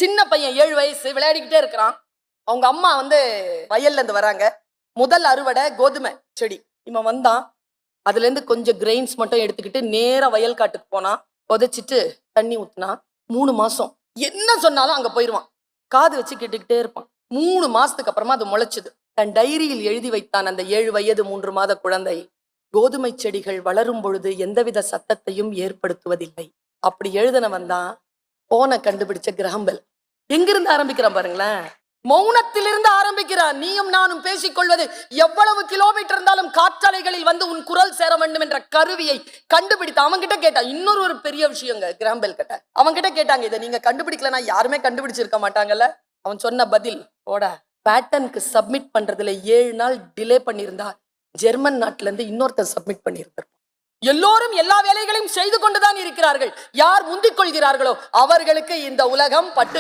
சின்ன பையன் 7 வயசு விளையாடிக்கிட்டே இருக்கிறான். அவங்க அம்மா வயல்ல இருந்து வராங்க. முதல் அறுவடை கோதுமை செடி. இவன் வந்தான், அதுல இருந்து கொஞ்சம் கிரெயின்ஸ் மட்டும் எடுத்துக்கிட்டு நேரா வயல் காட்டுக்கு போனான். புதைச்சிட்டு தண்ணி ஊத்துனா. 3 மாசம் என்ன சொன்னாலும் அங்க போயிருவான். காது வச்சு கேட்டுக்கிட்டே இருப்பான். 3 மாசத்துக்கு அப்புறமா அது முளைச்சுது. தன் டைரியில் எழுதி வைத்தான் அந்த 7 வயது 3 மாத குழந்தை, கோதுமை செடிகள் வளரும் பொழுது எந்தவித சத்தத்தையும் ஏற்படுத்துவதில்லை. அப்படி எழுதினவன் தான் போனை கண்டுபிடிச்ச கிரஹம்பெல். எங்கிருந்து ஆரம்பிக்கிறான் பாருங்களேன், மௌனத்திலிருந்து ஆரம்பிக்கிறான். நீயும் நானும் பேசிக்கொள்வது எவ்வளவு கிலோமீட்டர் இருந்தாலும் காற்றலைகளில் உன் குரல் சேர வேண்டும் என்ற கருவியை கண்டுபிடித்த அவன் கிட்ட கேட்டான். இன்னொரு பெரிய விஷயங்க, கிரஹம்பெல் கிட்ட அவன் கிட்ட கேட்டாங்க, இதை நீங்க கண்டுபிடிக்கலன்னா யாருமே கண்டுபிடிச்சிருக்க மாட்டாங்கல்ல. அவன் சொன்ன பதில், போட பேட்டர்னுக்கு சப்மிட் பண்றதுல 7 நாள் டிலே பண்ணியிருந்தா ஜெர்மன் நாட்டுல இருந்து இன்னொருத்தர் சப்மிட் பண்ணியிருப்பார். எல்லோரும் எல்லா வேலைகளையும் செய்து கொண்டுதான் இருக்கிறார்கள். யார் முந்திக் கொள்கிறார்களோ அவர்களுக்கு இந்த உலகம் பட்டு